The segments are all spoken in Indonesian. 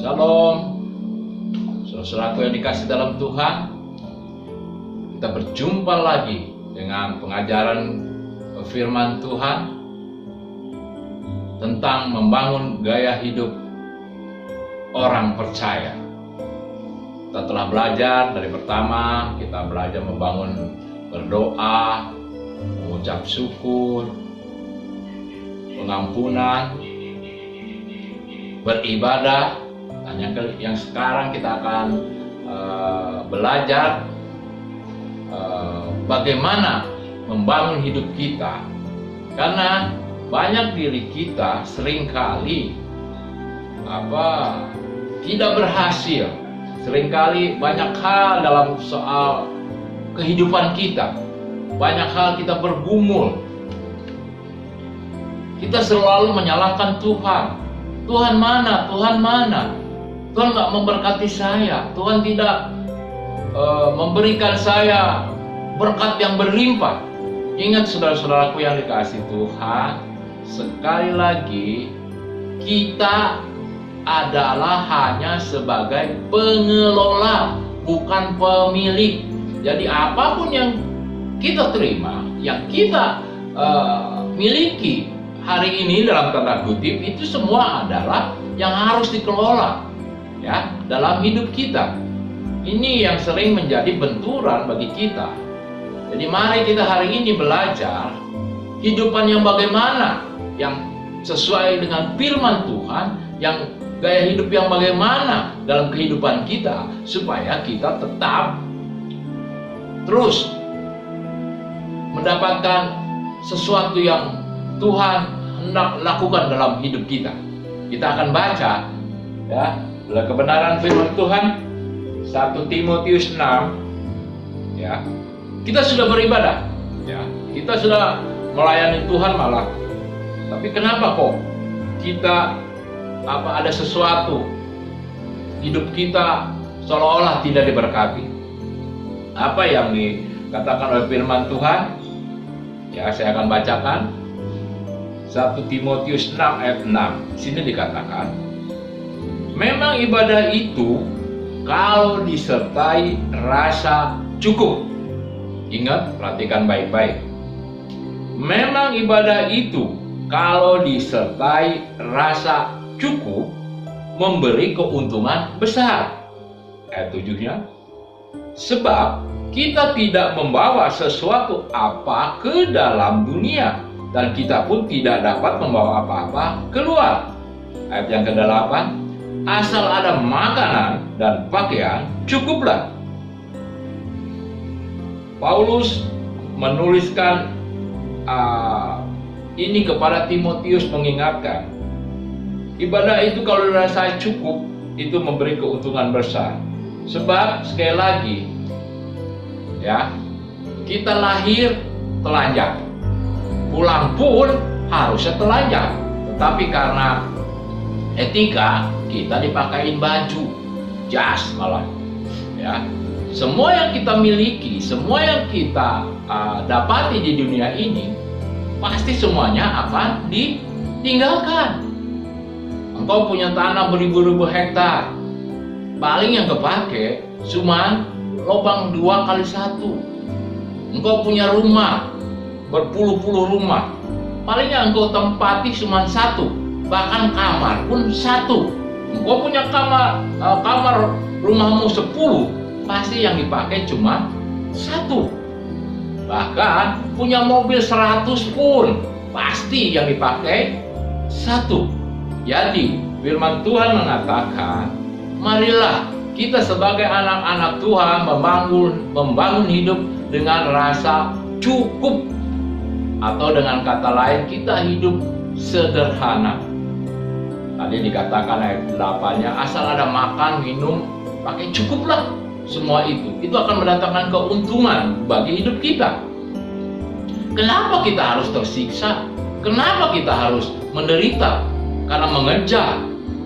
Shalom, saudaraku yang dikasih dalam Tuhan. Kita berjumpa lagi dengan pengajaran firman Tuhan tentang membangun gaya hidup orang percaya. Kita telah belajar dari pertama, kita belajar membangun berdoa, mengucap syukur, pengampunan, beribadah. Dan yang sekarang kita akan belajar bagaimana membangun hidup kita, karena banyak diri kita seringkali tidak berhasil. Seringkali banyak hal dalam soal kehidupan kita, banyak hal kita bergumul. Kita selalu menyalahkan Tuhan. Tuhan mana? Tuhan mana? Tuhan nggak memberkati saya. Tuhan tidak memberikan saya berkat yang berlimpah. Ingat saudara-saudaraku yang dikasih Tuhan, sekali lagi kita adalah hanya sebagai pengelola, bukan pemilik. Jadi apapun yang kita terima, yang kita miliki hari ini dalam tanda kutip, itu semua adalah yang harus dikelola ya dalam hidup kita. Ini yang sering menjadi benturan bagi kita. Jadi mari kita hari ini belajar kehidupan yang bagaimana, yang sesuai dengan firman Tuhan, yang gaya hidup yang bagaimana dalam kehidupan kita, supaya kita tetap terus mendapatkan sesuatu yang Tuhan hendak lakukan dalam hidup kita. Kita akan baca ya kebenaran firman Tuhan 1 Timotius 6 ya. Kita sudah beribadah ya, kita sudah melayani Tuhan malah. Tapi kenapa kok kita ada sesuatu hidup kita seolah-olah tidak diberkati? Apa yang dikatakan oleh firman Tuhan? Ya, saya akan bacakan 1 Timotius 6 ayat 6. Di sini dikatakan, memang ibadah itu kalau disertai rasa cukup. Ingat, perhatikan baik-baik. Memang ibadah itu kalau disertai rasa cukup memberi keuntungan besar. Ayat 7-nya, sebab kita tidak membawa sesuatu apa ke dalam dunia, dan kita pun tidak dapat membawa apa-apa keluar. Ayat yang ke-8, asal ada makanan dan pakaian, cukuplah. Paulus menuliskan ini kepada Timotius, mengingatkan ibadah itu kalau dirasa cukup itu memberi keuntungan besar. Sebab sekali lagi ya, kita lahir telanjang, pulang pun harusnya telanjang, tetapi karena etika kita dipakein baju, jas malah ya. Semua yang kita miliki, semua yang kita dapati di dunia ini, pasti semuanya akan ditinggalkan. Engkau punya tanah beribu-ribu hektar, paling yang kepake cuma lubang 2x1. Engkau punya rumah berpuluh-puluh rumah, paling yang engkau tempati cuma 1, bahkan kamar pun 1. Engkau punya kamar rumahmu 10, pasti yang dipakai cuma 1. Bahkan punya mobil 100 pun pasti yang dipakai 1. Jadi firman Tuhan mengatakan, marilah kita sebagai anak-anak Tuhan membangun hidup dengan rasa cukup, atau dengan kata lain kita hidup sederhana. Tadi dikatakan ayat 8-nya, asal ada makan, minum, pakai, cukuplah. Semua itu akan mendatangkan keuntungan bagi hidup kita. Kenapa kita harus tersiksa? Kenapa kita harus menderita? Karena mengejar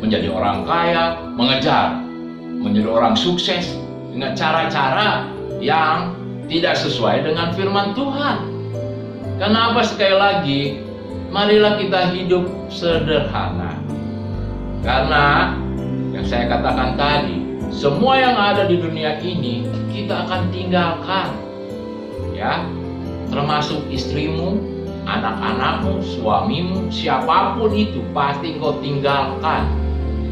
menjadi orang kaya, mengejar menjadi orang sukses dengan cara-cara yang tidak sesuai dengan firman Tuhan. Kenapa? Sekali lagi, marilah kita hidup sederhana. Karena Yang saya katakan tadi, semua yang ada di dunia ini kita akan tinggalkan, ya, termasuk istrimu, anak-anakmu, suamimu, siapapun itu pasti kau tinggalkan,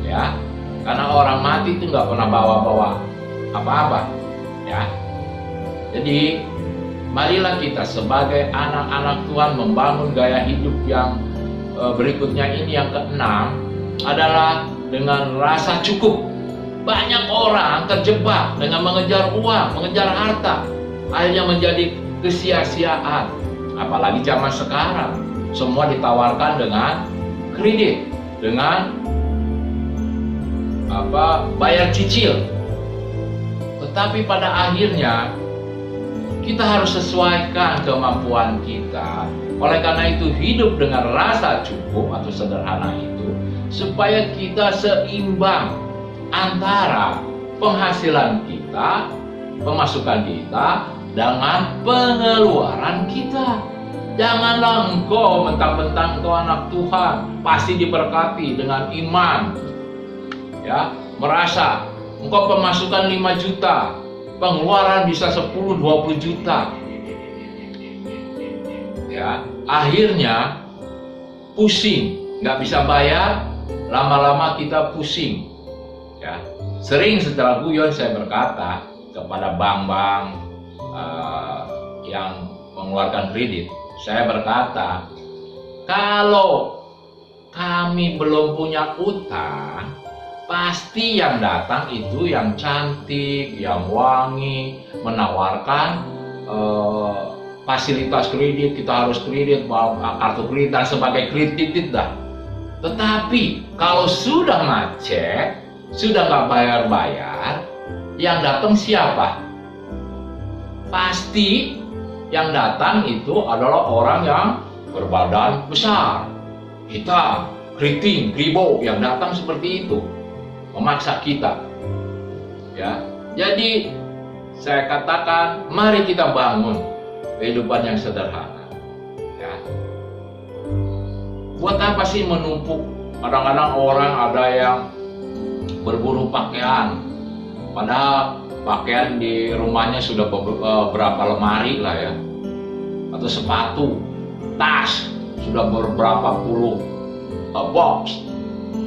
ya, karena orang mati itu nggak pernah bawa-bawa apa-apa, ya. Jadi marilah kita sebagai anak-anak Tuhan membangun gaya hidup yang berikutnya ini, yang keenam adalah dengan rasa cukup. Banyak orang terjebak dengan mengejar uang, mengejar harta, akhirnya menjadi kesia-siaan. Apalagi zaman sekarang, semua ditawarkan dengan kredit, dengan bayar cicil. Tetapi pada akhirnya kita harus sesuaikan kemampuan kita. Oleh karena itu, hidup dengan rasa cukup atau sederhana itu supaya kita seimbang antara penghasilan kita, pemasukan kita dengan pengeluaran kita. Janganlah engkau mentang-mentang engkau anak Tuhan pasti diberkati dengan iman, ya, merasa engkau pemasukan 5 juta, pengeluaran bisa 10-20 juta, ya, akhirnya pusing, nggak bisa bayar, lama-lama kita pusing, ya. Sering setelah guyon saya berkata kepada bank-bank yang mengeluarkan kredit, saya berkata, kalau kami belum punya utang, pasti yang datang itu yang cantik, yang wangi, menawarkan fasilitas kredit, kita harus kredit, kartu kredit dan sebagai kredit dah. Tetapi kalau sudah macet, sudah nggak bayar-bayar, yang datang siapa? Pasti yang datang itu adalah orang yang berbadan besar, hitam, keriting, kribo, yang datang seperti itu, memaksa kita, ya. Jadi saya katakan, mari kita bangun kehidupan yang sederhana, ya. Buat apa sih menumpuk? Kadang-kadang orang ada yang berburu pakaian, padahal pakaian di rumahnya sudah beberapa lemari lah, ya, atau sepatu, tas sudah beberapa puluh box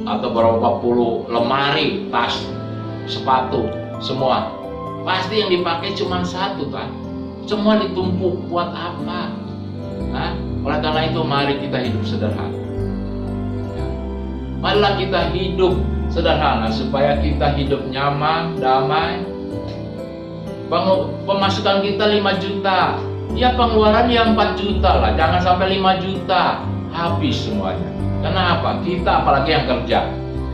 atau beberapa puluh lemari tas, sepatu, semua pasti yang dipakai cuma satu kan, semua ditumpuk. Buat apa? Nah, oleh karena itu mari kita hidup sederhana, ya. Marilah kita hidup sederhana supaya kita hidup nyaman, damai. Pemasukan kita 5 juta, ya pengeluaran yang 4 juta lah, jangan sampai 5 juta habis semuanya. Kenapa? Kita apalagi yang kerja,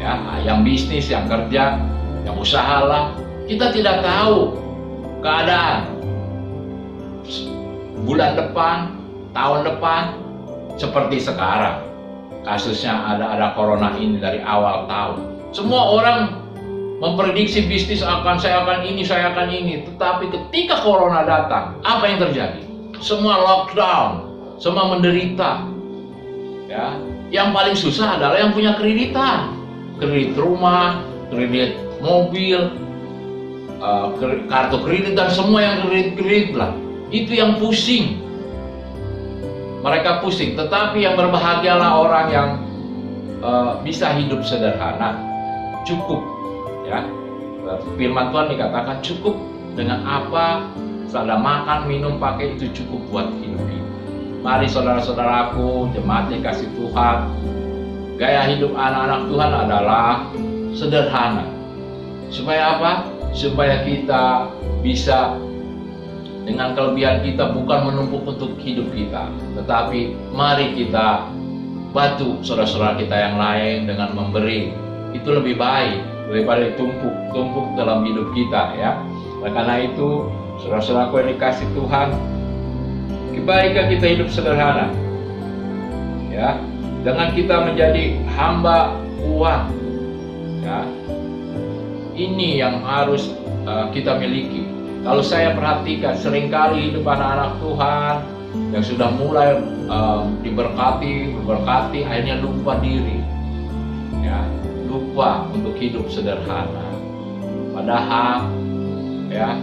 ya, yang bisnis, yang kerja, yang usaha lah, kita tidak tahu keadaan bulan depan, tahun depan seperti sekarang. Kasusnya ada corona ini dari awal tahun. Semua orang memprediksi bisnis saya akan ini, tetapi ketika corona datang, apa yang terjadi? Semua lockdown, semua menderita, ya. Yang paling susah adalah yang punya kreditan, kredit rumah, kredit mobil, kartu kredit dan semua yang kredit lah, itu yang pusing. Mereka pusing, tetapi yang berbahagialah orang yang bisa hidup sederhana, cukup. Ya, firman Tuhan dikatakan cukup dengan apa, saudara makan, minum, pakai, itu cukup buat hidup ini. Mari saudara-saudaraku, jemaat dikasih Tuhan, gaya hidup anak-anak Tuhan adalah sederhana. Supaya apa? Supaya kita bisa dengan kelebihan kita bukan menumpuk untuk hidup kita, tetapi mari kita bantu saudara-saudara kita yang lain dengan memberi. Itu lebih baik daripada tumpuk dalam hidup kita, ya. Karena itu, saudara-saudaraku yang dikasih Tuhan, kebaikan kita hidup sederhana, ya. Dengan kita menjadi hamba uang, ya. Ini yang harus kita miliki. Kalau saya perhatikan, seringkali hidup anak-anak Tuhan yang sudah mulai diberkati, akhirnya lupa diri, ya. lupa untuk hidup sederhana. Padahal ya,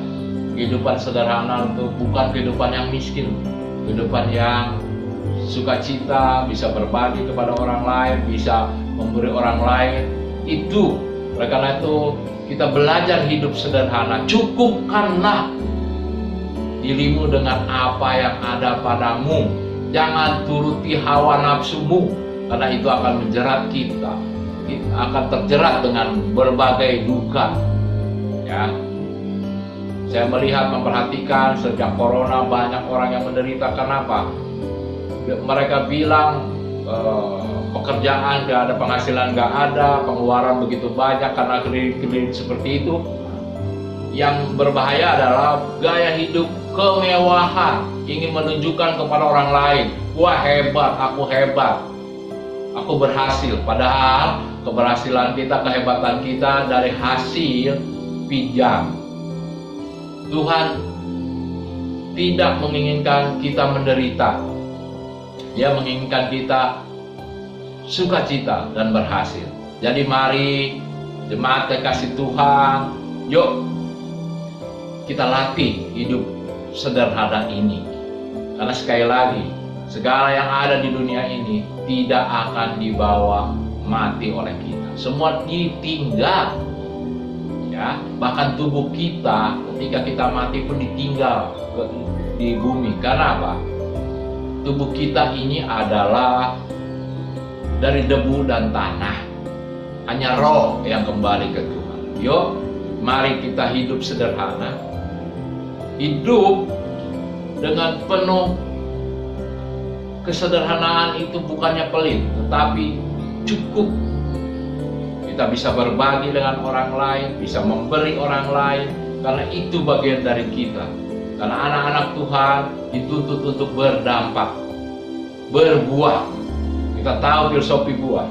kehidupan sederhana itu bukan kehidupan yang miskin, kehidupan yang sukacita, bisa berbagi kepada orang lain, bisa memberi orang lain. Itu, oleh karena itu kita belajar hidup sederhana. Cukupkanlah dirimu dengan apa yang ada padamu. Jangan turuti hawa nafsumu, karena itu akan menjerat kita. Kita akan terjerat dengan berbagai duka. Ya, saya melihat, memperhatikan sejak corona banyak orang yang menderita. Kenapa? Mereka bilang pekerjaan gak ada, penghasilan gak ada, pengeluaran begitu banyak karena kredit seperti itu. Yang berbahaya adalah gaya hidup kemewahan, ingin menunjukkan kepada orang lain, wah hebat, aku berhasil. Padahal keberhasilan kita, kehebatan kita dari hasil pinjam. Tuhan tidak menginginkan kita menderita. Dia menginginkan kita sukacita dan berhasil. Jadi mari jemaat kekasih Tuhan, yuk kita latih hidup sederhana ini. Karena sekali lagi, segala yang ada di dunia ini tidak akan dibawa mati oleh kita. Semua ditinggal. Ya, bahkan tubuh kita ketika kita mati pun ditinggal di bumi. Karena apa? Tubuh kita ini adalah dari debu dan tanah. Hanya roh yang kembali ke Tuhan. Yuk, mari kita hidup sederhana. Hidup dengan penuh kesederhanaan itu bukannya pelit, tetapi cukup. Kita bisa berbagi dengan orang lain, bisa memberi orang lain, karena itu bagian dari kita. Karena anak-anak Tuhan dituntut untuk berdampak, berbuah. Kita tahu filosofi buah.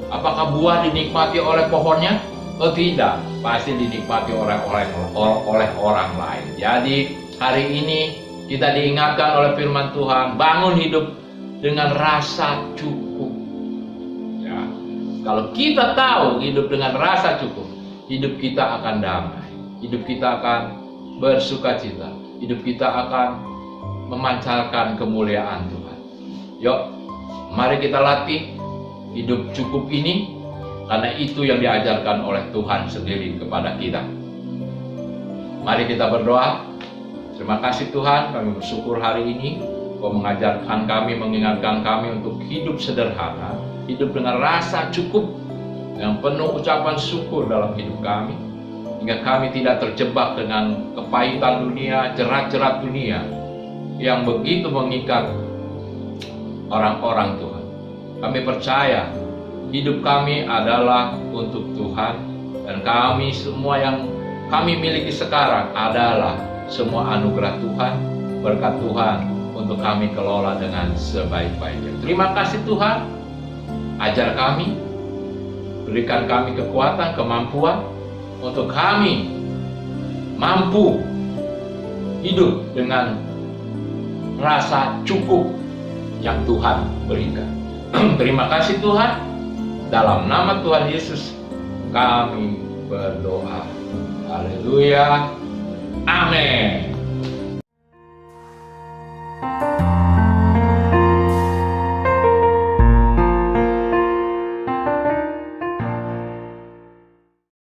Apakah buah dinikmati oleh pohonnya? Oh tidak, pasti dinikmati oleh orang lain. Jadi hari ini kita diingatkan oleh firman Tuhan, bangun hidup dengan rasa cukup. Ya, kalau kita tahu hidup dengan rasa cukup, hidup kita akan damai, hidup kita akan bersukacita, hidup kita akan memancarkan kemuliaan Tuhan. Yuk, mari kita latih hidup cukup ini, karena itu yang diajarkan oleh Tuhan sendiri kepada kita. Mari kita berdoa. Terima kasih Tuhan, kami bersyukur hari ini Kau mengajarkan kami, mengingatkan kami untuk hidup sederhana, hidup dengan rasa cukup, yang penuh ucapan syukur dalam hidup kami, hingga kami tidak terjebak dengan kepahitan dunia, jerat-jerat dunia yang begitu mengikat orang-orang Tuhan. Kami percaya hidup kami adalah untuk Tuhan, dan kami semua yang kami miliki sekarang adalah semua anugerah Tuhan, berkat Tuhan untuk kami kelola dengan sebaik-baiknya. Terima kasih Tuhan, ajar kami, berikan kami kekuatan, kemampuan untuk kami mampu hidup dengan rasa cukup yang Tuhan berikan. Terima kasih Tuhan, dalam nama Tuhan Yesus kami berdoa. Haleluya. Amin.